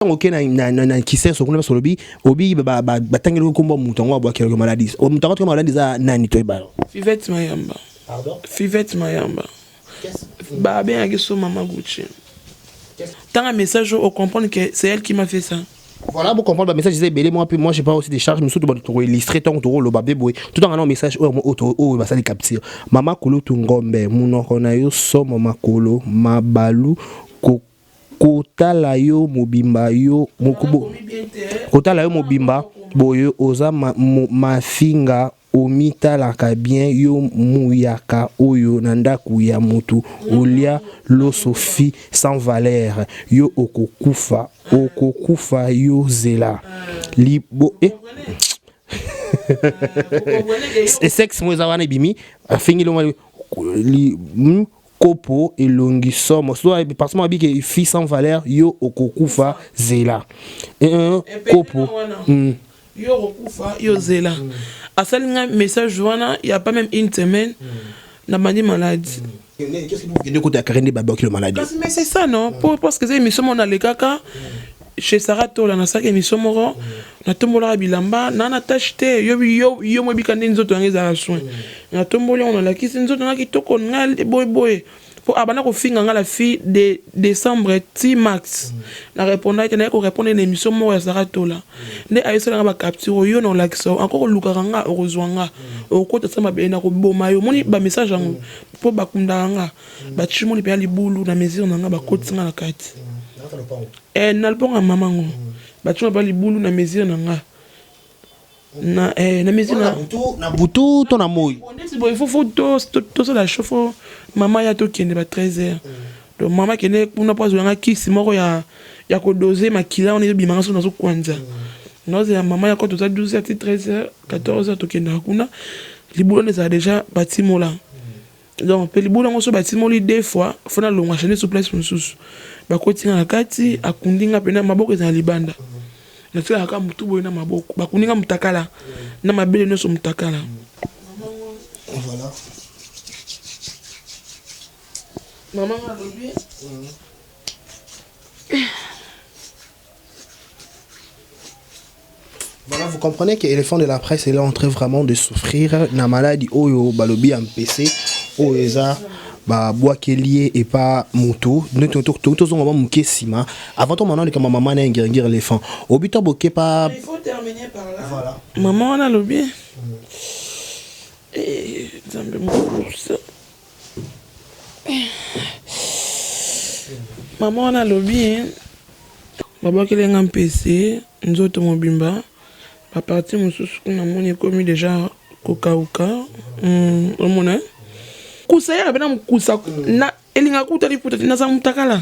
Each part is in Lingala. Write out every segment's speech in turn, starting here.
OK na kise so kuna solobi obi batangelo kombo mutongo abwa keloko maladie o mutongo to maladie za nani to ba Fivette Mayamba. Pardon? Fivette Mayamba. Bah bien avec son maman Gucci. Tant un message au comprendre que c'est elle qui m'a fait ça. Voilà pour comprendre le message disait belé moi j'ai pas aussi des charges mais surtout pour illustrer ton tour le babé boy tout en un message oh va ça les capture mama kolo tungombe munoko na yo so mama kolo mabalu kotala yo mobimba yo mokubo kotala yo mobimba boyo oza mafinga omitalaka bien yo muyaka oyo nandaku ya mutu olia losofi sans valeur yo okokufa yo zela libo sexe mweza wana bimi afingi lo kopo elongi somo so parce que biki fille sans valeur yo okokufa zela kopo yo okokufa yo zela asalinga message wana il y a pas même une semaine na mani maladie. Qu'est-ce que vous venez de Karende Baba qui le maladie? Mais c'est ça non parce que c'est émission on a les kaka chez Sarato la nasa émission moro na tombola bilamba na na tachete yo mo bikande nzoto ngeza soin na tombola on a la kisi nzoto na kitoko ngal boy pour abana ko finga ngala fille de décembre ti max na répondre que ko répondre une émission moro ya Sarato la ne ayeso nga ba capture yo non l'accès encore lukaka nga orozwanga okota sama be na ko boma yo moni ba message ngo po bakunda nga ba chimoni pe ali bulu na mesure nga ba kotinga na kati na le maman batu ba libulu na mesure nga na mesure na butu to na moy il faut to ça la chauffe maman ya to kende ba 13h donc maman kende kuna pas nga kisi moko ya ko doser makila on est bimanga so na so kwanza non c'est maman ya ko to 12h 13h 14h to kende kuna libulu ne ça déjà bâtiment là donc pe libulu ngo so bâtiment li deux fois faut na longa chaîner sur place mususu bakotinga na kati akundinga pena maboko za libanda na tsaka ka mutu boy na maboko bakundinga mutakala na mabele no so mutakala voilà maman a lobi Voilà, vous comprenez que l'éléphant de la presse est là en train vraiment de souffrir na maladie oyo balobi en PC oeza ba bois qui est lié et pas moto nous tous on va muke sima avant ton maintenant comme maman na ngir éléphant au but boké pas il faut terminer par là voilà maman on a le bien et zambe ça maman on a le bien baba qui est en PC nzoto mobimba pa parti mususu kuna moni komi déjà kokauka omona kusaya bena mukusa na elinga kutali puta na mutakala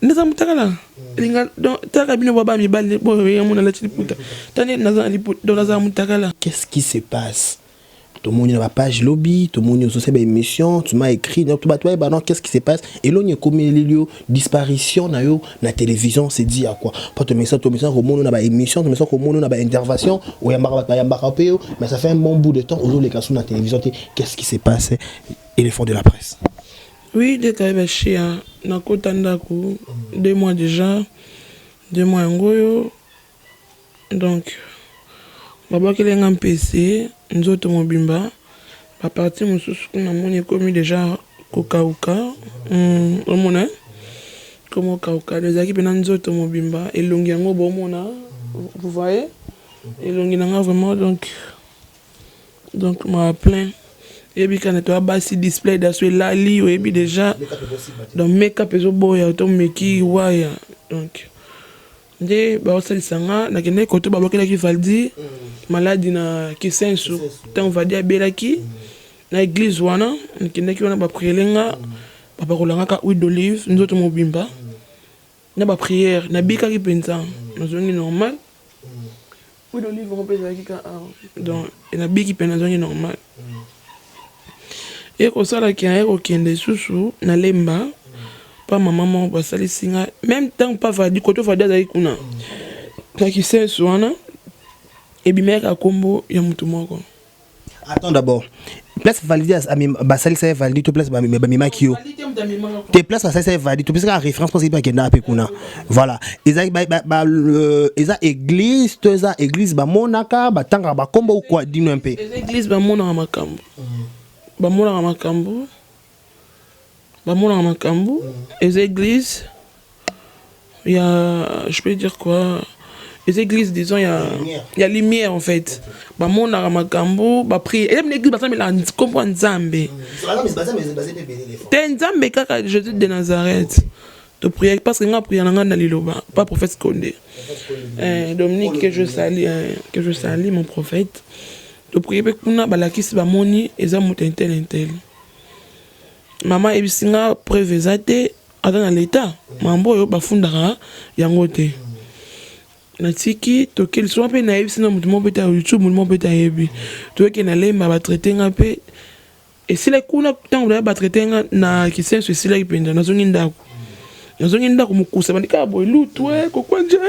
na mutakala elinga taka bino baba mi balle bo yamuna la puta tani na liputa do na mutakala. Qu'est-ce qui se passe? Tout le monde a ma page lobby, tout le monde a aussi une émission, tu m'as écrit, donc non, qu'est-ce qui se passe? Et là, il y a comme une disparition na la télévision, c'est dit à quoi? Pas te message, au monde on a une émission, au monde on a une intervention, mais ça fait un bon bout de temps, aujourd'hui les cas sur la télévision, qu'est-ce qui se passe? Éléphant de la presse. Oui, dès qu'il y a chien, na kotandako, 2 mois déjà, 2 mois ngoyo, donc baba qui est en PC, nzoto mobimba, ba parti mususu kuna moni komi déjà kokauka, omona comme kokauka, les équipes na nzoto mobimba elongi yango bomona, vous voyez, elongi nanga vraiment donc m'a plein et puis quand tu as basi display d'assurer la li et puis déjà donc make-up ezo boya to meki waya donc nde ba osalisanga na kende koto ba bakela ki valdi maladie na kisensu tant va dire belaki na église wana kende ki wana ba prielenga ba kolanga ka huile d'olive nzoto mobimba na ba prière na bika ki penza na zone normal huile d'olive on peut dire ka donc na biki penza zone normal et ko sala ki a ko kende susu na lemba pas maman basali singa même temps pas va du côté va dire kuna na kisensu wana et bimeka kombo ya mutu moko Attends d'abord. Place validée à Basali, ça est validé, tu place Bamima Kyo. Tes places, ça est validé, tu peux faire référence pour que tu as voilà. Ils ont église, tu as église, Bamonaka, Batanga, Bakombo ou quoi, dis-nous un peu. Église, Bamona Makambo. Bamona Makambo. Bamona Makambo. Les églises, il y a, je peux dire quoi? Les églises, disons, il y a lumière en fait. Bah mon aramakambo, bah prier. Et même l'église, bah ça me l'a comprendre Nzambe. T'es Nzambe kaka Jésus de Nazareth. De prier parce que nga prier nanga na liloba, pas prophète Condé. Dominique que je salue mon prophète. De prier pe kuna ba lakisi ba moni eza mutentel intel. Maman ebisinga preuve zate dans l'état. Mambo yo bafundaka yango te. Natiki toki soit pe naïf sinon mutumo pe ta YouTube mutumo pe ta yebi to ke na lemba ba traiter nga pe et si la kuna tant ba traiter nga na ki sense si la ipenda nazongi ndako mukusa bandika boy lutwe ko kwanje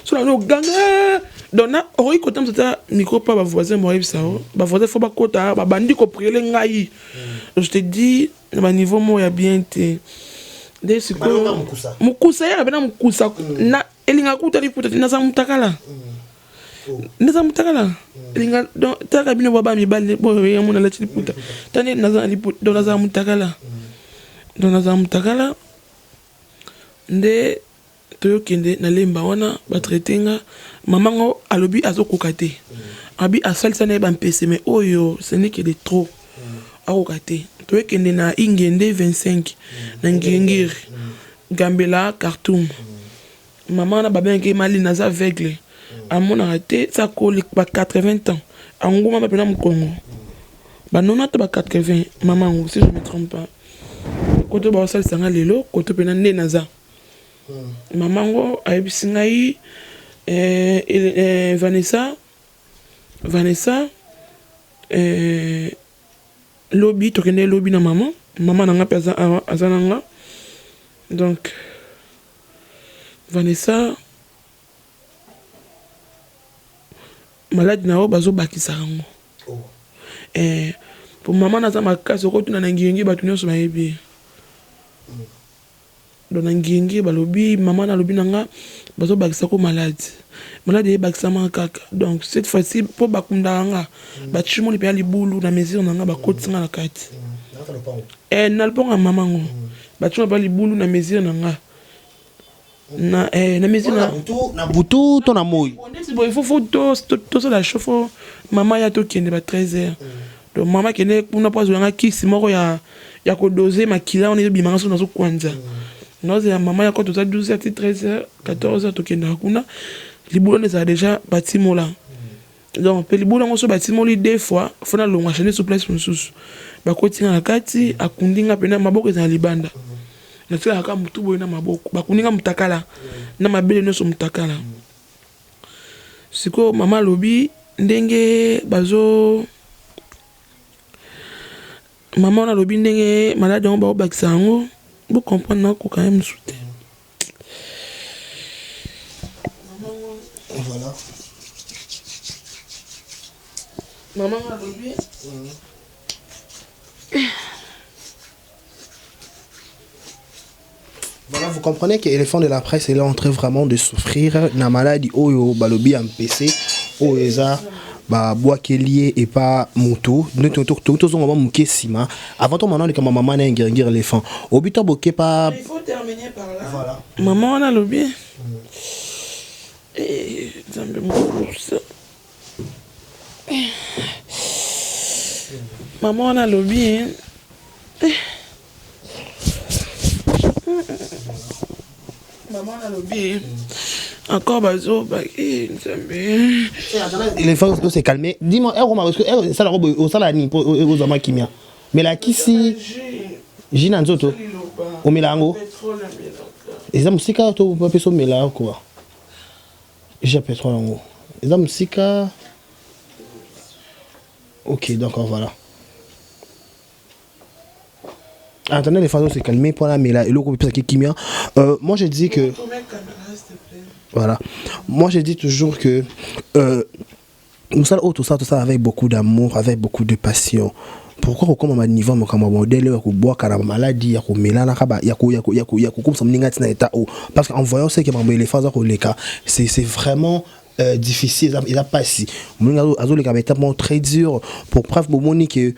so na ganga dona ori ko tam ça micro pas ba voisin mo yebisa ba voisin faut ba kota ba bandi ko prier ngai je te dis ba niveau mo ya bien te de siko mukusa ya bena mukusa na elinga kuta liputa naza mutakala elinga donc taka bino baba mi balle bo ya mona la liputa tane naza liputa donc naza mutakala nde toyokende na lemba wana ba traitenga mamango alobi azokoka te abi asalisa na ba mpese mais oyo ce n'est que de trop akoka te toyokende na ingende 25 na ngengir Gambela Khartoum. Maman na babé qui mali naza aveugle. À mon arrêté ça colle pas 80 ans. Angoma ba pena Congo. Ba nona to ba 80 maman si je me trompe pas. Koto ba sal sanga lelo koto pena nde naza. Maman go ayibisingai Vanessa lobby to kende lobby na maman nanga pesa azananga. Donc Vanessa malade na o bazo bakisa ngo pour maman na za makasi ko tuna ngiyengi batu nyonso bayebi dona ngiyengi balobi maman na lobi nanga bazo bakisa ko malade e bakisa kaka donc cette fois-ci pour bakunda nga bachimo li pe libulu na mesure nanga bakotinga na kati na lponga maman ngo bachimo pa libulu na mesure nanga na mesure na butu to na moyi il faut to ça la chauffe maman ya to kende ba 13h donc maman kende kuna pas zonga kisi moko ya ko doser makila on est bimanga so nazo kwanza noze ya maman ya ko to 12h 13h 14h to kende kuna libulu ne ça déjà bâtiment là donc pe libulu ngo so bâtiment li deux fois fona longa chaîner sur place mususu ba kotinga na kati akundinga pena maboko za libanda na tsaka ka mutu boy na maboko bakundinga mutakala na mabele no so mutakala siko mama lobi ndenge bazo maman na lobi ndenge malade on ba bakisa ngo vous comprenez non ko quand même souté voilà maman na lobi Voilà, vous comprenez que l'éléphant de la presse est là en train vraiment de souffrir. Na maladie oyo balobi en PC oeza ba bois qui est lié et pas moto. Nous tous on va muke sima. Avant ton maman comme maman na ngir éléphant. Obito boké pas. Il faut terminer par là. Voilà. Maman a lobby. Et zambe ça. Maman a lobby. Maman a lobby. Encore bazo les femmes s'est calmé. Dis-moi, ça la robe au salani aux amants kimia. Mais la kisi Gina nzoto au milango. Et ça musika to pas peso mela quoi. J'ai pétrole en haut. Et ça musika. OK, d'accord, voilà. Attendez, les femmes s'est calmé pour la mela et le groupe qui kimia. Moi je dis que voilà. Moi, je dis toujours que nous ça tout ça avec beaucoup d'amour, avec beaucoup de passion. Pourquoi comme à niveau mon modèle ya ko boire kana maladie ya ko melana kaba ya ko comme ça mninga tina état parce qu'en voyant ce que maman les phases ko leka c'est vraiment difficile, il a pas si mninga azo leka état très dur pour preuve bomoni que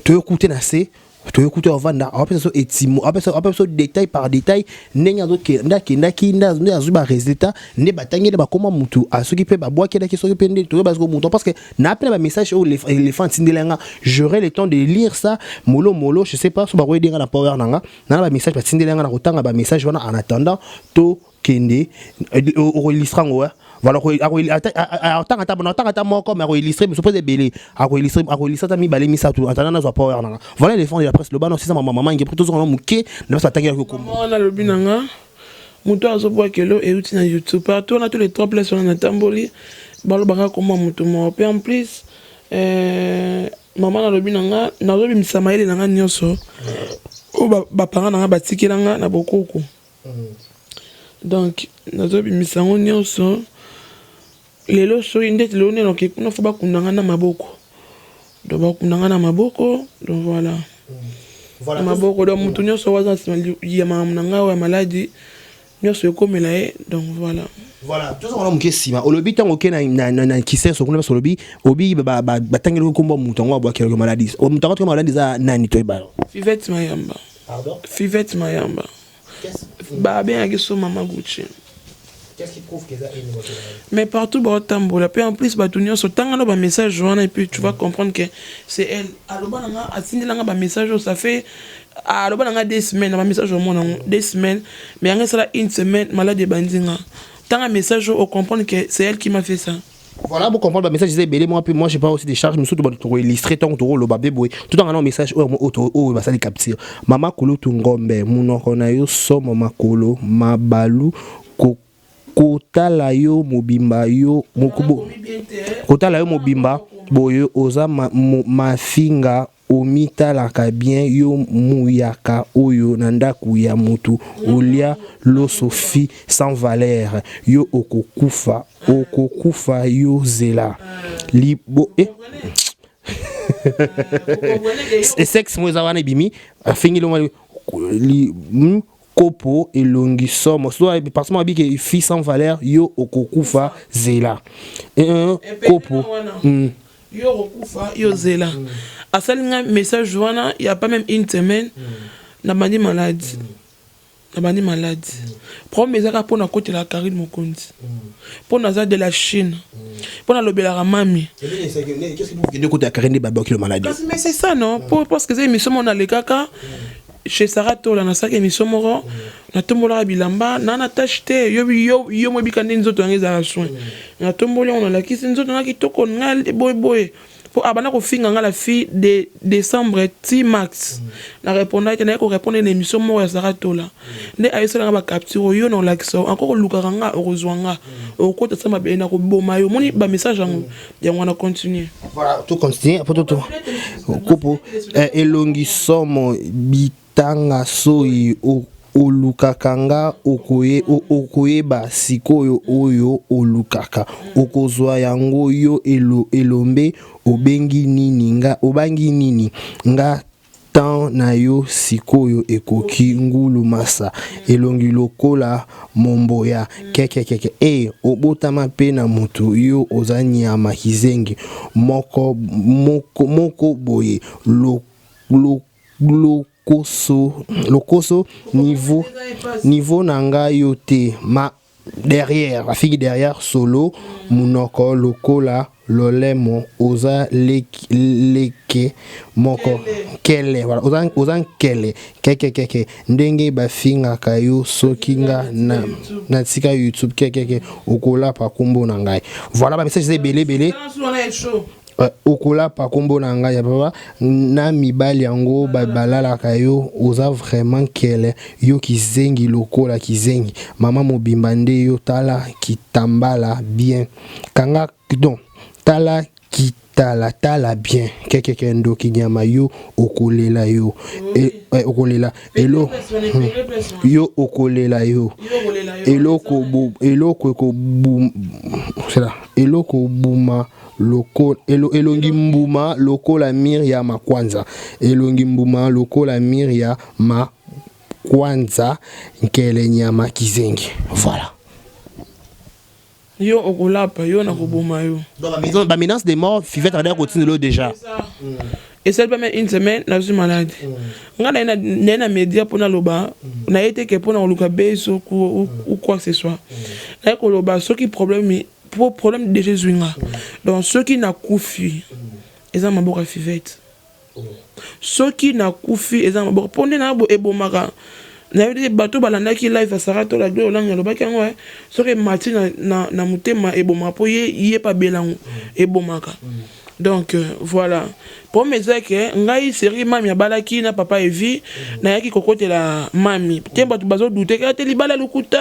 tu écouter nassé tu écouter vanda après ça etimo après ça détail par détail nenga zo ke ndaki azuba résultat ne batangi ba comment mutu asoki pe ba boaki daki soki pende to parce que mutu parce que na appelé ba message au éléphant tindelenga j'aurai le temps de lire ça molo je sais pas so ba ko dinga na power nanga na ba message ba tindelenga na kotanga ba message wana en attendant to kende au illustrant voilà illustrer me suppose belé illustrer mi balé mi ça tout attendant na power nanga voilà les fonds de la presse le ban aussi ça maman qui plutôt on muké na ça tangi ko on a le binanga muto azo boa kelo et uti na YouTube partout on a tous les trois places on a tamboli balo banga comment muto mo en plus maman na le binanga na zo bimisa maele nanga nyoso o ba parents nanga batikelanga na bokoko donc na zo bimisa nyoso lelo so indete lone donc kuna faut ba kundanga na maboko donc ba kundanga na maboko donc voilà maboko donc mutu nyoso waza ya mamnanga wa maladie nyoso ekomela e donc voilà tout ça on a muke sima olobi tango ke na kise so kuna so olobi obi ba tangelo ko mbo mutu ngwa bwa kelo maladie o mutu ko maladie za nani to ba Fivette Mayamba pardon Fivette Mayamba ba bien akiso mama Gucci. Qu'est-ce qui prouve que ça est une mais partout bah tambola puis en plus bah tout sur tant là message joint et puis tu vas comprendre que c'est elle alors bah nga asindi là ba message ça fait alors bah nga 2 semaines ba message au monde 2 semaines mais nga ça une semaine malade bandinga tant un message au comprendre que c'est elle qui m'a fait ça. Voilà pour comprendre le message disait belé moi j'ai pas aussi des charges mais surtout pour illustrer ton tour le babé boy tout en un message oh va ça les capture mama kolo tungombe munoko na yo so mama kolo mabalu kotala yo mobimba yo mokubo kotala yo mobimba boyo oza mafinga omitalaka bien yo muyaka oyo na ndaku ya mutu olia losofi sans valeur yo okokufa yo zela libo sexe moi zawana bimi fingi lo li kopo elongi somo soit parce que que fille sans valeur yo okokufa zela kopo yo okokufa yo zela asalinga message wana il y a pas même une semaine na bandi malade premier ezaka pona côté la Karine Mokonzi pona za de la Chine pona lobela ramami qu'est-ce que vous venez côté la Karine baba qui le maladie mais c'est ça non parce que c'est émission on a les kaka chez Sarah Tola na saka émission moro na tombola bilamba na tâche te yo mo bikande nzoto ngeza la soin na tombola on a la kisi nzoto na kitoko ngal boy pour abana ko finga la fille de décembre ti max na répondre que na ko répondre l'émission moro ya Sarah Tola ne ayesala nga ba capture yo non lakso encore lukaka nga orozwanga okota sama be na ko boma yo moni ba message ya ngwana continuer voilà tout continue pour tout kopo elongi somo tanga soi olukakanga okoyeba sikoyo oyo olukaka okozwa yango yo elombe obangi nini nga tan na yo sikoyo ekoki ngulu masa elongi lokola momboya keke obotama pe na mutu yo ozanyama kizengi moko boye lokoso niveau nanga yote ma derrière la fille derrière solo munoko lokola lolemo oza leke moko kele voilà oza kele keke ndenge bafinga kayo sokinga na tika YouTube keke okola pa kombo na ngai voilà ba message belé okola pa kombo na ngai ya baba na mibali yango balalaka yo oza vraiment kele yo kizengi lokola kizengi mama mobimba nde yo tala kitambala bien kanga donc tala kitala bien keke ndo kinyama yo okolela yo okolela elo yo okolela yo eloko buma elongi mbuma lokola mir ya makwanza elongi mbuma lokola mir ya makwanza nkele nyama kizengi. Voilà. Yo okolapa yo na koboma yo. Donc la menace des morts Fivette a continué déjà. Et ça permet une semaine na suis malade. Nga na média pour na loba na été que pour na luka beso ou quoi que ce soit. Na ko loba ce qui problème de Jésus nga. Donc ceux qui na kufi eza maboko Fivette. Ceux qui na kufi eza maboko pone na bo ebomaka. Na yo bato balanda ki live à Sarato la gloire olanga loba ki ngo so que mati na mutema eboma po ye pa belango ebomaka. Donc voilà. Pour me dire que ngai série mami abalaki na papa evi na yaki kokote la mami. Temba tu bazo douter que te libala lukuta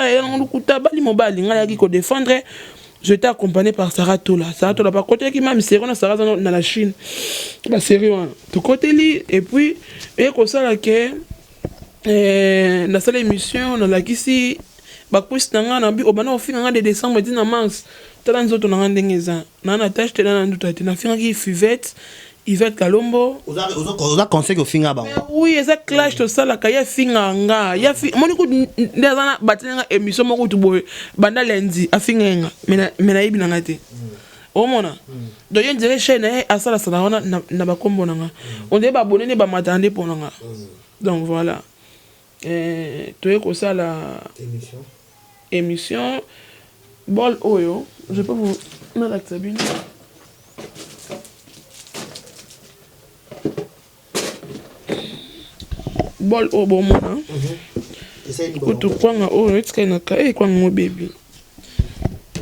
bali mobali ngai yaki ko défendre. Je t'ai accompagné par Sarato là par côté qui mami série na Sarato na la Chine. La série tout côté li et puis et comme ça là que na salle émission na la kisi ba post nga na bi obana ofinga nga de décembre dina mars tala nzoto na ndengeza na na tâche tela na nduta na finga ki Fivette Yvette Kalombo oza conseil ko finga ba oui eza clash to sala ka ya finga nga ya moni ko ndezana batenga émission moko tu boy banda lundi afinga nga mena yibi na ngate omona donc y dirait chaîne asala sala na ba kombo nga on dit ba abonné ba matande pour nga donc voilà tu es comme ça la émission bol oyo je peux vous mettre la cabine bol o bon mona kutu kwanga oyo etika na ka kwanga mo baby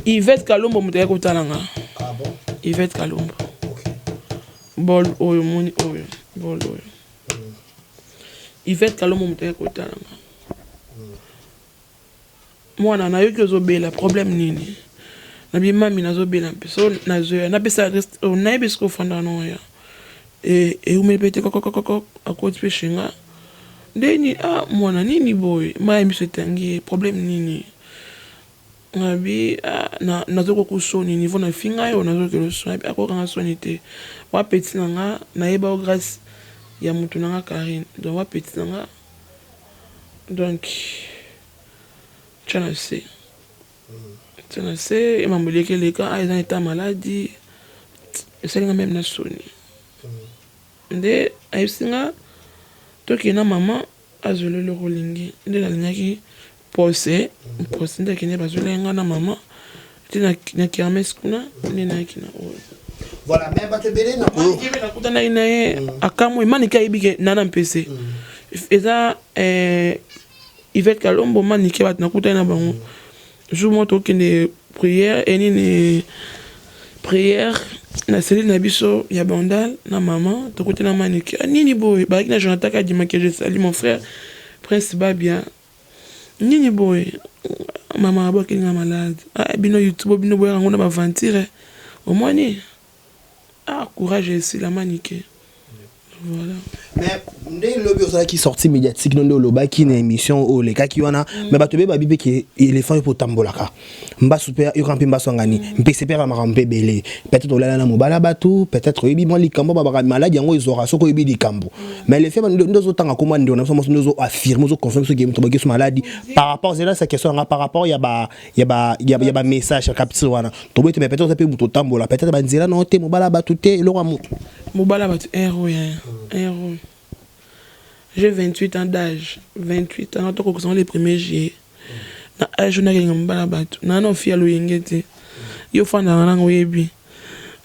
Yvette Kalombo mutaya kotalanga. Ah bon? Yvette Kalombo. OK. Bol oyo moni oyo bol oyo. Yvette Kalombo mutaya kotalanga. Mwana na yoki ozobela problème nini? Na bi mami nazobela mpeso nazoya na pesa na ebesko fanda no ya. Umepete kokokoko akoti peshinga. Ndeni mwana nini boy? Ma ebiso tangi problème nini? Nabi nazoko kusoni niveau na finga yo nazoko kusoni akoko nga sonité. Wa petit nga na eba o grâce ya mutu nga Karine. Donc wa petit nga donc tu sais, il m'a dit que les gars, ils ont été malades, et c'est même na soni. Nde ayisinga to kina maman azole le rolingi. Nde la linya ki pose nde kine bazole nga na maman. Tina na kermesse kuna nde na kina. Voilà, mais ba te belé na ko. Kibe na kutana ina akamu imani ka ibike nana mpese. Eza Yvette Kalombo manike bat na kutana bango. Je montre que prière et ni prière na cellule na biso ya bandal na maman to côté na maniki nini boy ba na Jonathan ka dima que je salue mon frère Prince Babia nini boy maman ba ki nga malade bino YouTube bino boy ngona ba ventire au moins ni courage ici la maniki. Voilà. Mais ndé lobby osala qui sorti médiatique non loba qui na émission o les cas qui wana mais ba tobe ba bibe ki éléphant po tambolaka mba super yo kampi mba songani mpc père makambe belé peut-être olala na mobala batu peut-être yebi mo likambo ba maladie yango izora soko yebi likambo mais les faits ndozo tanga koma ndo na somo ndozo affirmer zo confirmer ce game to ba ke maladie par rapport à cette question par rapport ya ba message capture wana to boite mais peut-être peut to tambola peut-être ba nzela no te mobala batu te lo mutu mobala batu héros. J'ai 28 ans d'âge. 28 ans, quand on les premiers juillet. Na âge na kinga mbala batu. Na no fia lo yengete. Yo fanda na ngo yebi.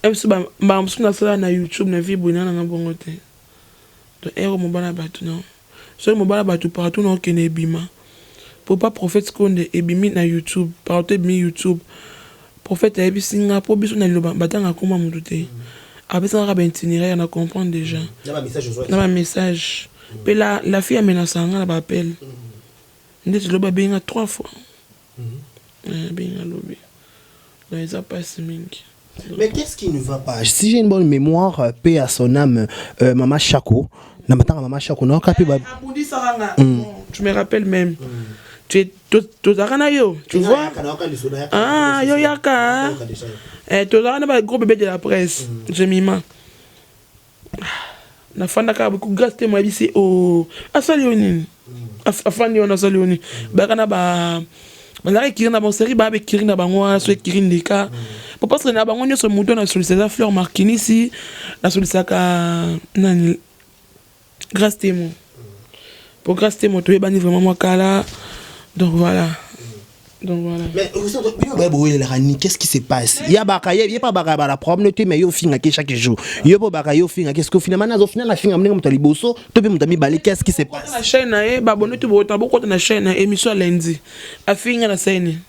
Emsu ba msuna sala na YouTube na vibu na nga bongote. To ero mbala batu non. So mbala batu partout no kene bima. Pour pas prophète konde ebimi na YouTube, partout ebimi YouTube. Prophète ebi singa po biso na loba batanga koma mutute. Après ça, on a un itinéraire, on a comprendre déjà. Il y a un message. Puis la fille a menacé, on a un appel. On a bien 3 fois. Bien lobby. Donc, ils ont passé. Mais qu'est-ce qui ne va pas? Si j'ai une bonne mémoire, paix à son âme, Maman Chako. Maman Chako, non, tu me rappelles même. tozalaka yo, tu vois. Ah, yo yaka. Tozalaka na ba gros bébé de la presse. Je mima. Na fanda ka beaucoup grâce te moi bisi o asali oni. Afandi on asali oni. Ba kana ba bazala kiri na bon série ba be kiri na bango so kiri ndika. Pour parce que na bango nyo so muto na solliciter fleur marquini si na solliciter nani grâce te mo. Pour grâce te mo to bani vraiment moi kala. Donc voilà. Mais qu'est-ce qui se passe? Il y a pas la problème, mais il y a chaque jour. Il y a pas qu'est-ce que finalement, qu'est-ce qui se passe? La chaîne, la chaîne, émission lundi. A finir la scène.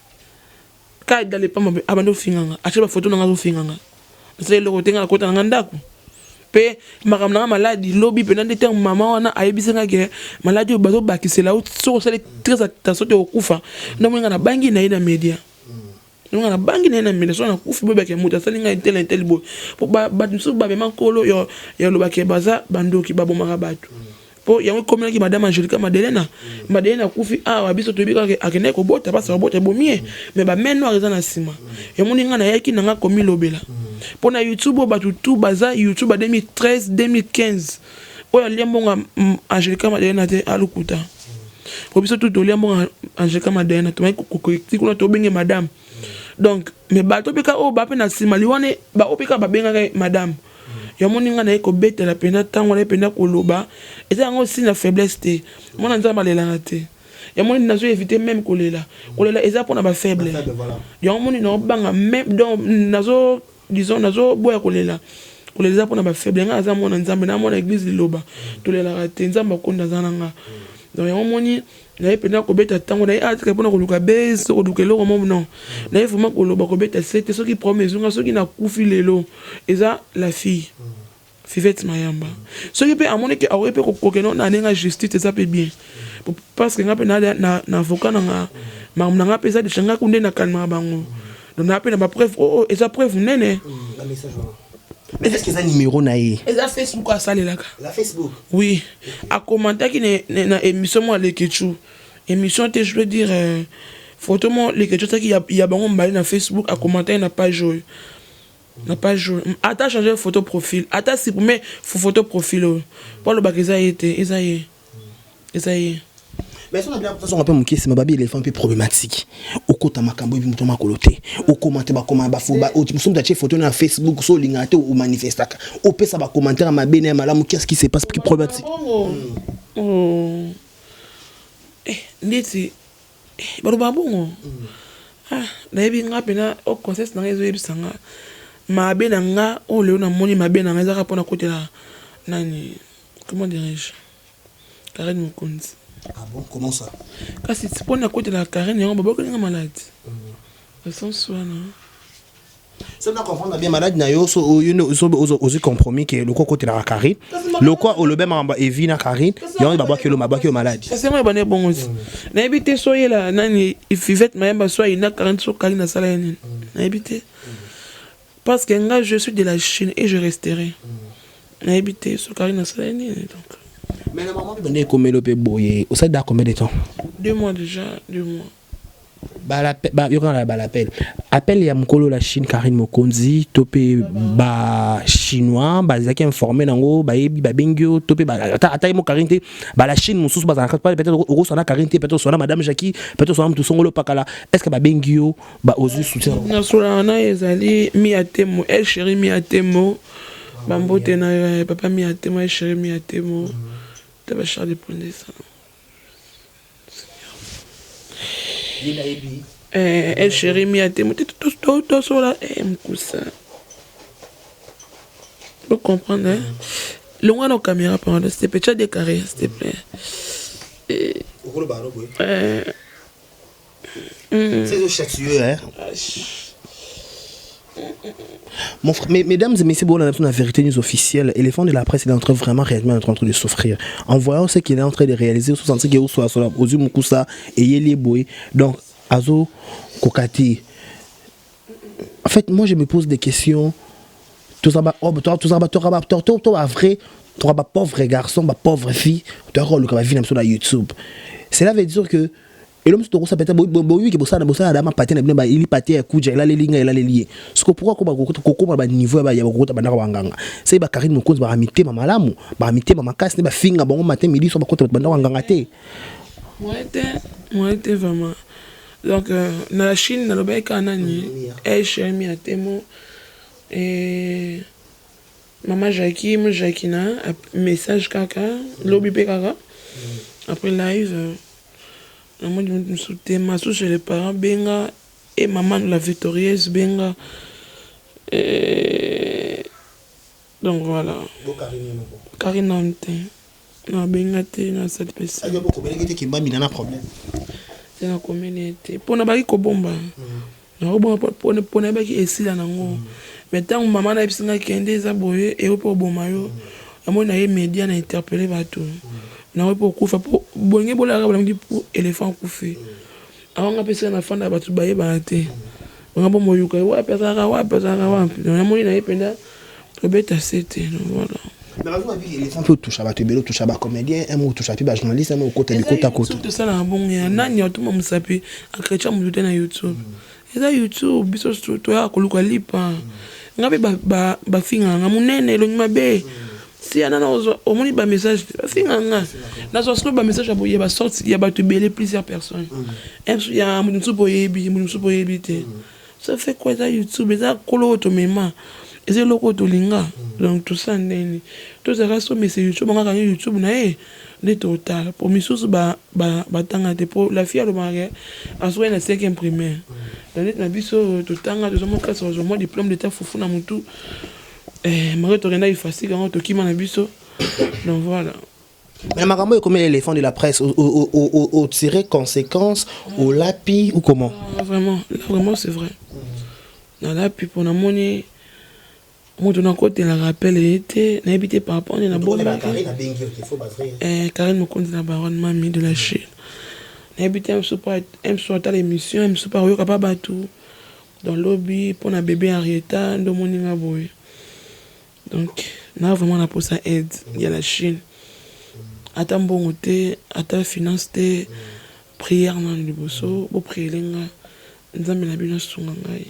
Quand dans les pommes, abandon finanga. Acheter la photo dans la finanga. C'est le côté dans la côte en Andaku. Pe makamna maladie lobby pendant des temps maman wana ayebisanga ke maladie bazo bakisela so sale très attention te okufa na mwenga na bangi na ina media mwenga na bangi na ina media so na kufi boba ke muta sali nga intel bo po ba so ba be mankolo yo loba ke baza bandoki babo makabatu po yango komela ki madame Angelica Madelena kufi wa biso to bika ke akene ko bota pasa bota bomie mais ba meno areza na sima yo moninga na yaki nanga komi lobela. Pour YouTube, tout baza YouTube à 2013, 2015. Oya liambonga Angelica Madelena te alukuta. Pour biso tout liambonga Angelica Madelena to mai kokoti kuna to benge madame. Donc mais ba to bika o ba pe na sima liwane ba opika ba benga madame. Ya moninga na ko bete la pena tango na pena ko loba. Eza ngo aussi na faiblesse te. Mona nzamba lela te. Ya moni nazo éviter même kolela. Kolela eza pour na ba faible. Ya moni no banga même donc nazo disons nazo boya kolela pour na ba faible nga za mona nzambe na mona église liloba tolela raté nzamba konda zananga donc ya moni na epena ko beta tango na atika pona ko luka base ko dukelo ko mom non na vraiment ko loba ko beta c'est ce qui promet zonga ce qui na kufi lelo eza la fille Fivette Mayamba ce qui peut à mon que a repé ko kokeno na nenga justice ça peut bien parce que nga pe na avocat na nga pesa de changa kunde na kalma bango. Donc, on a appelé ma preuve. Oh, et ça preuve, nene. Mais est-ce que c'est un numéro naïe? Et ça Facebook à ça, là. La Facebook? Oui. À commenter qui n'est émission, moi, les Ketchou. Émission, je veux dire, photo, moi, les Ketchou, ça qui y a bon balé dans Facebook, à commenter, n'a pas joué. N'a pas joué. Attends, changer photo profil. Attends, si pour moi, photo profil. Pour le bac, ça y est. Mais si on a bien l'impression qu'on peut moquer, c'est ma babi, il est un peu problématique. Au côté de ma cambo, il m'a coloté. Au commentaire, comment bah faut bah, au type de photo sur Facebook, sur l'ingate ou manifestation. Au pire, ça va commenter à ma béné, madame, qu'est-ce qui se passe, qui problématique. Ndeti, bon. Ah, d'ailleurs, nga pena au conseil dans les autres sanga. Ma béné nga, oh Léon a moni ma béné nga, ça répond à côté là. Nani, comment dirais-je? Karen Mukunzi. Ah bon, comment ça? Quand c'est pour la côté de la Karen, il y a un bébé qui est malade. Ils sont soignés. Ça me comprendre bien malade na yo so aux compromis que le côté de la Karen. Le quoi au le même en Evina Karen, il y a un baba qui le mabaki malade. Ça c'est moi bonne bon aussi. Na habité soyez là, nani il Fivette Mayamba soyez na Karen so Karen na sala ni. Na habité. Parce que moi je suis de la Chine et je resterai. Na habité so Karen na sala ni donc. Mais la maman est comme le peu boyer. Vous savez dans combien de temps? 2 mois déjà, 2 mois. Il y aura l'appel. Appel ya mukolo la Chine Karine Mokonzi, topé ba chinois, ba zaki informé nango, ba yebi ba bengyo, topé ba ataye mo Karine te, ba la Chine mususu ba zanaka peut-être au sona Karine te, peut-être sona madame Jackie, peut-être sona tout songolo pakala. Est-ce que ba bengyo ba ozu soutien? Na solana ezali mi atemo, el chéri mi atemo. Bambote na papa mi atemo, el chéri mi atemo. Tu vas charger pour ça. Elle chérie, mais tu tout là. Vous comprenez, hein? Le moins de caméra, pendant c'était peut-être des carrés, s'il te plaît. C'est châtieux, hein? Mon frère, mesdames et messieurs, bon, on a la vérité news officielle. Éléphant de la presse, il est en train vraiment réellement en train de souffrir. En voyant ce qu'il est en train de réaliser, sous senti qu'il est soit aux yeux Mukusa et Yeli Boy. Donc, Azo Kokati. En fait, moi, je me pose des questions. Tout ça, vrai, tu pauvre garçon, pauvre fille, tu as le vie sur YouTube. Cela veut dire que et l'homme se trouve ça peut-être oui que bossa dama patin na il patin ya kuja ila lelinga ila lelie ce que pourquoi ko ba niveau ba ya ko ta bandaka wanganga c'est ba Karine Mokonzi ba ramité malamu ba ramité makasi ne ba finga bango matin midi so ba ko ta bandaka wanganga te moi était vraiment donc na la Chine na loba kanani chez à temo et maman Jackie na message kaka lobby pe kaka après live moi je me soutien ma sous chez les parents benga et maman la victorieuse benga et donc voilà Karine Nante na benga te na cette personne ayo boko beleki ki mbami na problème c'est la communauté pour na baki ko bomba na robon pour na baki esila nango mais tant maman na bisinga kende za boye et pour bomayo amo na ye média na interpeller bato na pour kufa pour bonge bola ka bolangi pour éléphant kufa awanga pesa na fanda bato baye baate nga bo moyuka wa pesa ka na moni na yependa obeta sete voilà. Mais la vie il est un peu touché à Tubelo touché à comédien un mot touché à journaliste un mot côté de côte à côte tout ça na bon ya nani tout monde sapi a chrétien mu na YouTube eza YouTube biso to ya koluka lipa ngabe ba finga nga munene lo nyimabe si anana au moni ba message finga nga na so sno ba message aboye ba sorti ya ba Tubelo plusieurs personnes il y a mu boyebi te ça fait quoi ça YouTube eza kolo to mema et c'est loko to linga donc tout ça ndeni tout ça reste mais c'est YouTube on a YouTube na de total pour misus ba tanga te pour la fille le mari en soit na 5e primaire dans na biso to tanga de mon classe au moins diplôme d'état fofu na mutu mari to renda facile quand to kima na biso donc voilà. Mais Marambo est comme l'éléphant de la presse au tirer conséquence au lapi ou comment vraiment c'est vrai na lapi pour na moni moi je n'ai côté la rappel était n'habité par rapport à la bombe Karine Mokonzi la baronne mamie de la Chine n'habité un soit à l'émission un super yo capable tout dans lobby pour un bébé Arieta de moninga boy donc là vraiment la pour ça aide il y a la Chine ata mbongote ata finance te prière dans le bosso bo prier lenga nzambe na bino sunga ngai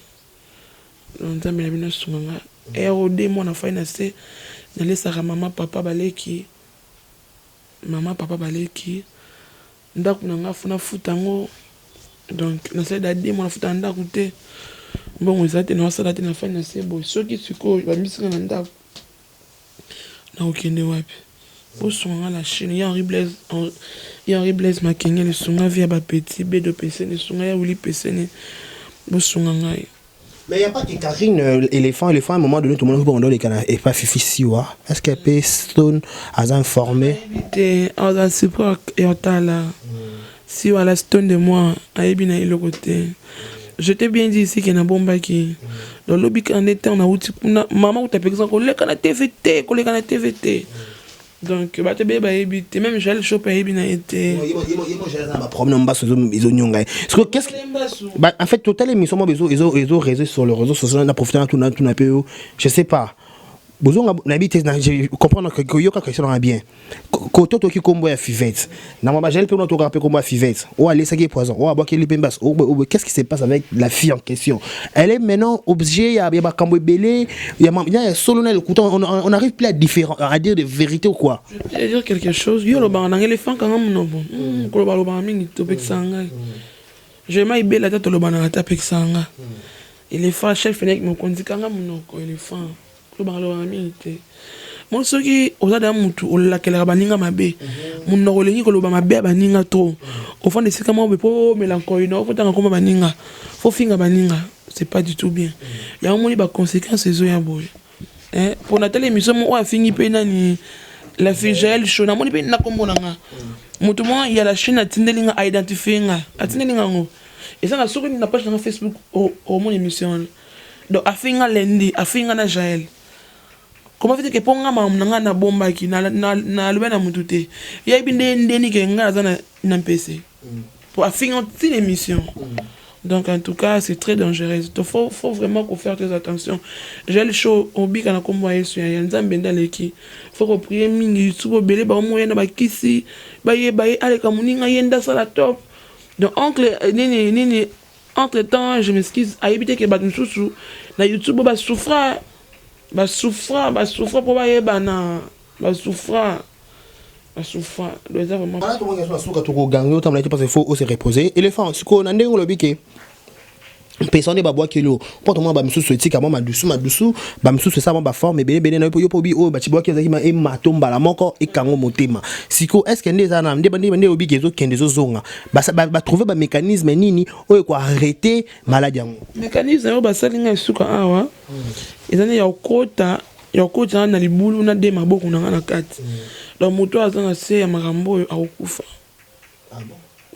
nzambe na bino sunga ngai ROD mon enfant c'est na lesaka maman papa baleki ndaku na nga funa futango donc na sala dadi mon futa ndaku te bon ezate na sala te na fa na sebo soki siko ba misinga na ndaku na okende wapi pour songa la Chine il y a Henri Blaise Makenge le songa via ba petit B de PC le songa ya Willy PC ne bo songa ngai. Mais il n'y a pas que Karine, éléphant, à un moment donné, tout le monde peut les canards et pas Fifi Siwa. Est-ce qu'elle peut Stone à informer? On a support et on t'a là. Siwa la Stone de moi, à Ebina et le côté. Je t'ai bien dit ici qu'il y a une bombe qui. Dans le lobby, on était en outil. Maman, tu as par exemple, on a TVT, on a TVT. Donc, bah, tu es même j'ai le shop à Ebina été. En fait, total émission, ils ont réseau sur le réseau social, on a profité de tout, je sais pas. Besoin je comprends que yoka question bien koto to ki kombo ya fivette na mama gel pe on to rappeler kombo ya fivette ou aller ça qui est poison ou aboire les pembas qu'est-ce qui se passe avec la fille en question elle est maintenant obligée ya ba kambo belé il y a solo na le couteau on arrive plus à dire de vérité ou quoi je vais dire quelque chose yo lo ba na éléphant quand même non bon ko lo ba mingi to pek sanga je mai bela ta to lo ba na ta pek sanga éléphant chef nek mo kondi quand même non ko éléphant moi ce qui aux adam mutu o la kela baninga mabe mun no lengi ko lo ba mabe baninga trop au fond de ce comment po mélancolie no faut tanga comme baninga faut finga baninga c'est pas du tout bien il y a un ba conséquences ezo ya boy pour na telle émission mo a fini pe nani la figel show na moni pe na kombo nanga mutu mo il y a la chaîne atindelinga identifier nga atindelinga ngo et ça na sur une page sur Facebook au mon émission donc afinga lendi afinga na Jaël. Comment fait que pour nga na bomba ki na lubena mutute ya binde ndeni ke nga za na PC pour afinga une émission donc en tout cas c'est très dangereux il faut vraiment qu'on faire très attention j'ai le show obi kana kombo yesu ya nzambe ndaleki faut ko prier mingi subo belé ba moyen na ba kisi ba ye ale ka muninga yenda sala top donc oncle nini entre temps je m'excuse ayebite ke bato mosusu na YouTube basouffra pour bayebana basouffra donc eza vraiment ala tomonga so asuka tokogange otambola te parce qu'il faut se reposer éléphant sikoyo na ndenge olobi ke personne babwaki lo po tomona bamisusu etika mwa madusu bamisusu esa mwa baforme ebele na yo po bi oyo batibwaki ezalaki ma emato mbala moko ekango motema siko est ce que nde eza na nde obiki ezokende ezozonga batrouve bamécanisme nini oyo ekoarrete maladi yango mécanisme oyo basalinga esuka awa ezani ya okota na libulu na de maboko na nga na kati donc moto aza na se ya makambo oyo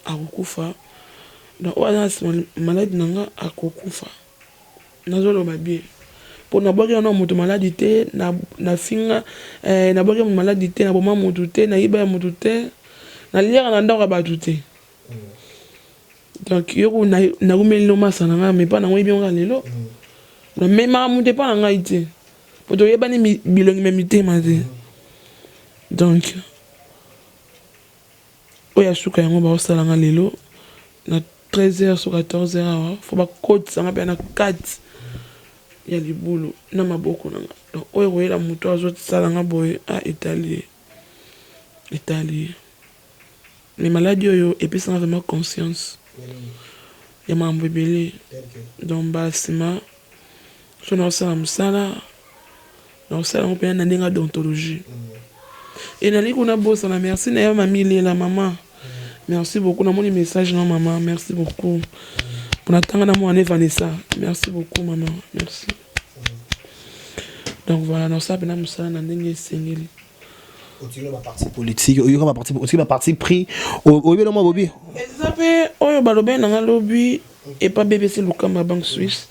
akokufa donc oyo aza na maladi na nga akokufa nazoloba bien mpo nabwaki wana moto maladi te nafinga nabwaki maladi te naboma motu te nayiba ya motu te naliaka na ndako ya bato te donc yoko nakumeli no masa na nga me mpa nango yebi yonga lelo namemaka motu mpa na ngai te po toyebani bilongi me mitema te donc oyo asuka yango baosala nga lelo na 13h sur 14h awa fo bakotisanga mpe na 4 ya libulu na maboko na nga donc oyo koyela moto azosala nga boye etali mais maladi oyo epesanga vraiment conscience ya makambo ebele donc basima so naosala mosala naosala yango mpena na ndenge ya dontologie et nali kuna bosana merci na yo mami lela mama merci beaucoup namoni message na maman merci beaucoup pour natanga na moi Vanessa merci beaucoup maman merci donc voilà naosala mpena mosala na ndenge esengeli otilo ba parti politique oyo ba parti aussi ba parti pris oyo no bobi ezape oyo balobe na nga lobi et pas BBC Lukamba Banque Suisse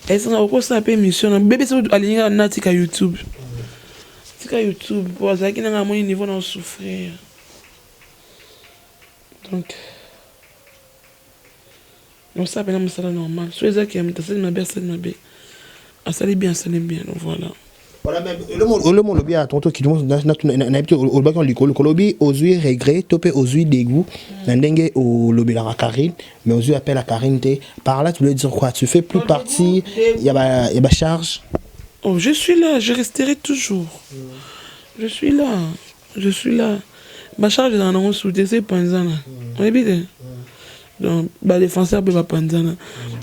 ezanga okosa pe émission na BBC alinga na tika YouTube pour ça qui n'a pas mon niveau d'en souffrir donc on s'appelle un salaire normal soit ça qui a mis ça ma bien donc voilà même le monde bien tonto qui demande na habitude au bac en l'école kolobi ozui regret topé ozui dégoût na ndenge au lobby la Karine mais ozui appelle à Karine te par là tu veux dire quoi tu fais plus partie il y a ba charge. Oh, je suis là, je resterai toujours. Je suis là. Ma charge est dans le soutien, c'est Panzana. On est bien. Donc, le défenseur peut pas Panzana.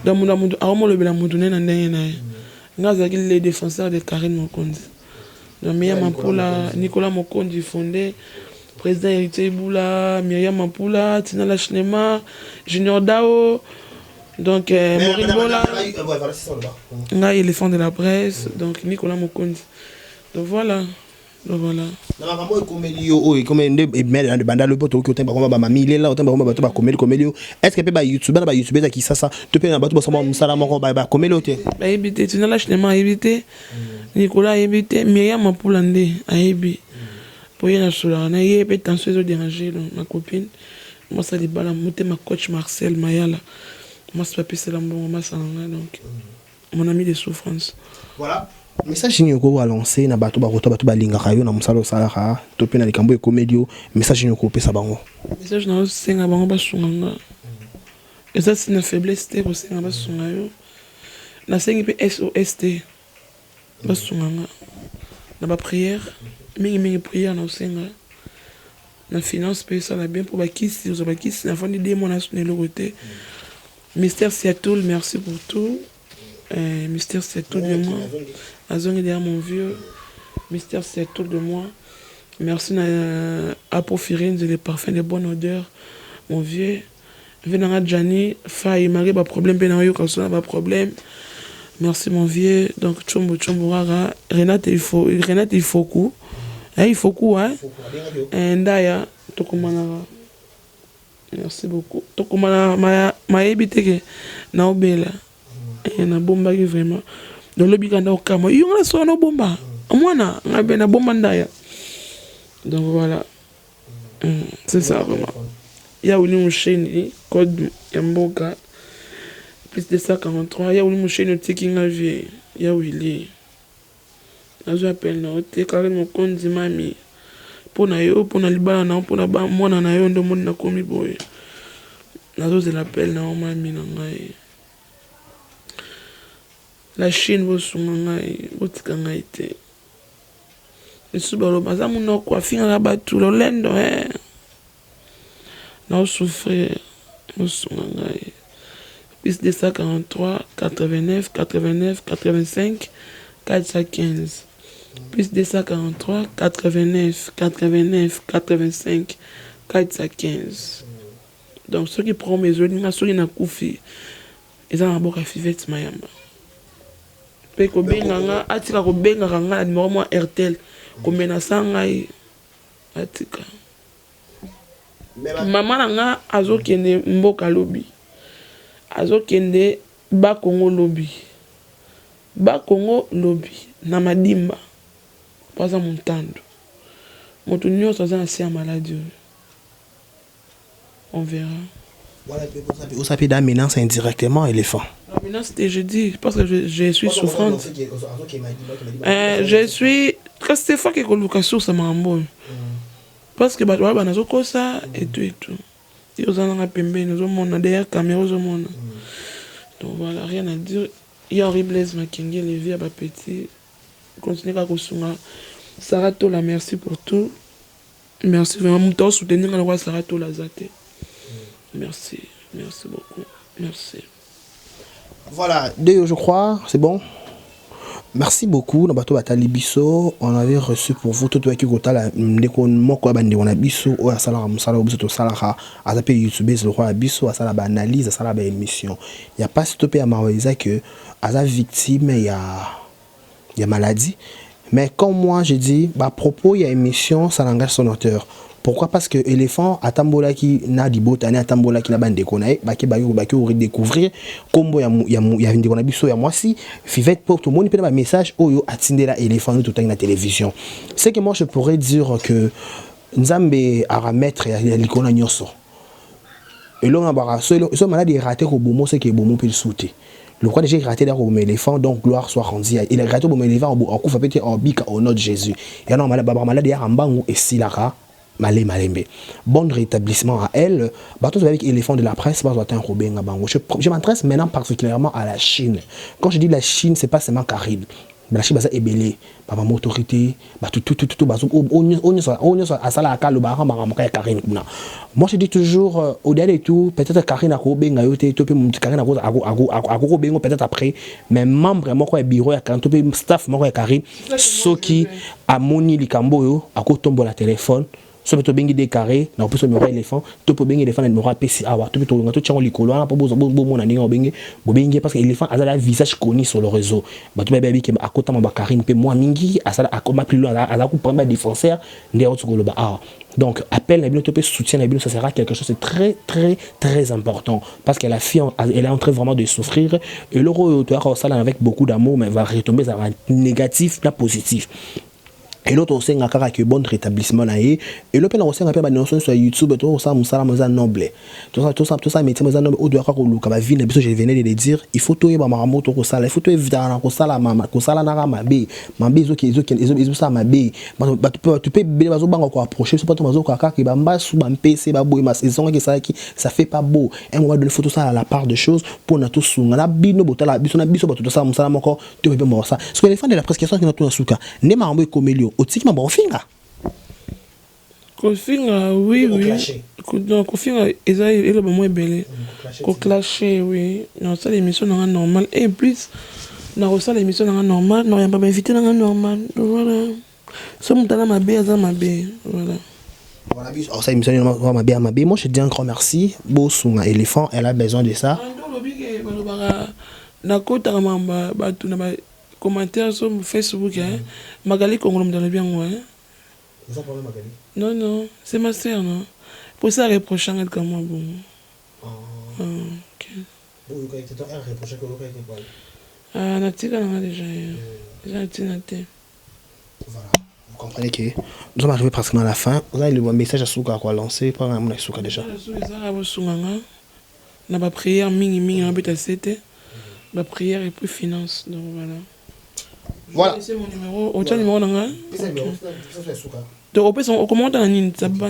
Donc, mon amour, le bel amour, les défenseurs de Karine Mokondi. Donc, Myriam Mapoula, Nicolas Mokondi fondé, président Héritier Boula, Myriam Mapoula, Tina Lachnema, Junior Dao. Donc, Maureen Bola, éléphant de la presse, donc Nicolas Mokondi. Donc voilà. Na makambo ekomeli yo oyo ekomeli email de banda le poto ki otemba komba ba mamile la otemba komba bato ba komeli yo est-ce que pe ba YouTuber za ki sasa to pe na bato ba soma musala moko ba komeli ote ba ebité tu na lâche les mains ebité Nicolas ebité Myriam Mapoula ndé ayebi pour y na sola na yé pe tension zo déranger ma copine moi ça libala monter ma coach Marcel Mayala moi c'est pas pissé la bon moi ça donc mon ami de souffrance voilà message ni ko wa lancer na bato ba lingaka yo na musalo salaka to pe na likambo e comédio message ni ko pesa bango message na senga bango ba sunganga eza sina faiblesse te ko senga ba sunga yo na sengi pe SOST ba sunganga na ba prière mingi prière na senga na finance pe ça la bien pour ba kisi zo ba kisi na fandi des mois na sunne le côté Mystère Seattle merci pour tout. Mystère c'est tout de moi. Azongi derrière mon vieux. Mystère c'est tout de moi. Merci à Profirine, les parfums de bonne odeur. Mon vieux. Venanga Djani, Faye, Marie, pas problème. Benayo, quand on a pas problème. Merci mon vieux. Donc, Chombo Rara. Renate, il faut coup. Il faut coup, hein. Ndaya, Tokumanara. Merci beaucoup. Tokumana, ma ébité, na obela. Na bomba qui vraiment dans le biganda au kama il y a so no bomba amwana ngabe na bomba ndaya donc voilà c'est ça vraiment il y a une chaîne code Mboka plus de 143 il y a une chaîne taking la vie il y a Willy je appelle na te Karine Mokondi mami pour na yo pour na libala na pour na ba mwana na yo ndo mona na komi boy nazo l'appel na mami na ngai. La Chine bosunga ngai, botika ngai te. Esu baloba za munoko afinga batu lolendo na souffrir bosunga ngai. Plus 243 89 89 85 415. Plus 243 89 89 85 415. Donc ceux qui prennent mes oeufs, ceux qui n'ont pas fait, ils ont un bon raffivet mayamba. Pe ko benga nga atika ko benga nga numéro moi RTL ko menasa ngai atika. Mama nga azokende mboka lobi. Azokende ba Congo lobi. Ba Congo lobi na madimba. Pas à montando. Moto nyonso aza na se maladie. On verra. Voilà, vous savez la menace indirectement éléphant. La menace, je dis, parce que je suis souffrante. Je suis. Quand c'était fois que je ça m'a embrouillé. Parce que je suis ça et tout et tout. Si vous en avez pembe, nous avons derrière caméra, nous avons. Donc voilà, rien à dire. Il y a horrible Makenge, les vies à petit. Continuez à construire. Sarah Tola, merci pour tout. Merci vraiment de soutenir le roi Sarah Tola Zate. Merci, merci beaucoup. Merci. Voilà, je crois, c'est bon. Merci beaucoup. Dans bateau Batali Bisso, on avait reçu pour vous tout le monde qui on a Bisso, ou à Salah Moussala, ou à Salah, à la YouTube, le roi Bisso, à Salah analyse, à Salah émission. Il n'y a pas stoppé à Maroisa que à la victime, il y a maladie. Mais comme moi, j'ai dit, à propos, il y a émission, ça engage son auteur. Pourquoi? Parce que l'éléphant, à Tambola qui n'a dit botane, à Tambola qui n'a pas déconné, baki redécouvrir, combo ya une déconne biso ya moi si, fivet pour tout le monde, il peut un message, oyo, attinder la éléphant tout le temps la télévision. C'est que moi je pourrais dire que Nzambe a remettre l'icône à Nyoso. Et là, on a ce malade est raté au bon mot, c'est que bon mot peut le sauter. Le roi déjà raté dans le éléphant, donc gloire soit rendue. Il a raté au bon éléphant en coup, fait en bic au nom de Jésus. Et alors, malade est en bango et silara. Malé Malembe. Bon rétablissement à elle. Bateau avec éléphant de la presse, je m'intéresse maintenant particulièrement à la Chine. Quand je dis la Chine, c'est pas seulement Karine. La Chine est ébélée. Par ma autorité, moi je dis toujours, au-delà de tout, peut-être Karine a peut-être après, mais membre, moi, bureau, staff, moi, Karine, ceux qui a moni likambo, à côté de la téléphone. So peut bengi décaré na peut numéro éléphant to peut bengi éléphant numéro PC awa to peut ngato tchango likolo na po bozo bon na ninga bengi parce que éléphant a la visage connu sur le réseau ba to bébé ki akota ma Karine pe moi mingi asala akoma plus loin ala ku prendre défenseur ndé autre koloba ah donc appel la bibliothèque soutien la bibliothèque ça sera quelque chose de très très très important parce que la fille elle est en train vraiment de souffrir et le rôle tu as ça avec beaucoup d'amour mais va retomber dans un négatif là positif. Et l'autre aussi a un bon rétablissement là et l'autre aussi a un peu sur YouTube tout ça musala maza noble tout ça métier maza noble au doit quoi que la vie je venais de le dire il faut tout ba maramoto tout ça il faut tout éviter ko sala mama ko sala na mabe zo ça mabe tu peux bazo bango ko approcher c'est pas tout mazo kaka ki ba mbasu ba mpc ba boy ma saison qui ça fait pas beau un moment donné faut tout ça à la part de choses pour na tout sunga na bino botala biso na biso tout ça musala moko tu peux moi ça parce que les fans de la prescription qui na tout suka ne marambo komelio otiki ma bonfinga kofinga oui donc kofinga eza ele ba mo ebele ko clasher oui non ça l'émission na normal et plus na ça l'émission na normal non y a pas m'inviter na normal voilà ça mutala mabe za mabe voilà ça émission na mabe moi je dis un grand merci bosunga éléphant elle a besoin de ça na kota mamba ba tu na ba commentaire sur Facebook, Magali Congolom dans le bien, ouais. Vous en parlez, Magali? Non, c'est ma soeur, non. Pour ça, reprochant être comme moi, bon. Ok. Bon, vous avez un reproché que vous avez quoi? Natika, on a déjà. Naté. Voilà. Vous comprenez que nous sommes arrivés pratiquement à la fin. Vous avez le message à Souka à lancer, pas un Souka déjà. On a pas prière, ming, on a c'était. La prière et puis finance, donc voilà. Voilà. C'est mon numéro. Au numéro, On commente en ligne, ça va.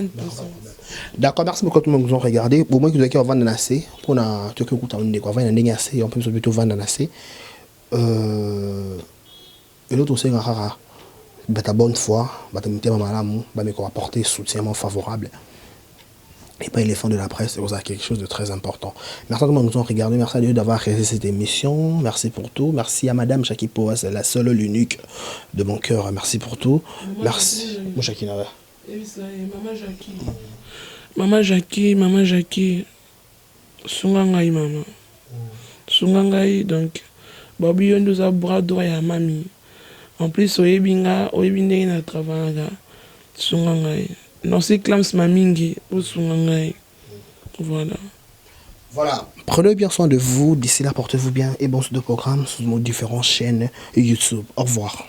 D'accord, merci beaucoup tout le monde qui nous ont regardé. Au moins que vous avez vendre assez pour na tu que écoute on est quoi vendre assez on peut plutôt vendre assez et l'autre aussi rara ta bonne foi ta mettre malamu me apporter soutien favorable et pas éléphant de la presse, c'est quelque chose de très important. Merci à tout le monde qui nous ont regardé, merci à Dieu d'avoir réalisé cette émission, merci pour tout, merci à Madame Chakipoa, c'est la seule, l'unique de mon cœur, merci pour tout, merci. Moi Chakina. Maman Jackie, Sungangai maman. Sungangai donc Babi yon nous a bras droit à mamie. En plus oyebinga na travailler Sungangai. Non, c'est Clams Mamingi au Sungangai. Voilà. Voilà. Prenez bien soin de vous. D'ici là, portez-vous bien et bon sur le programme sur nos différentes chaînes YouTube. Au revoir.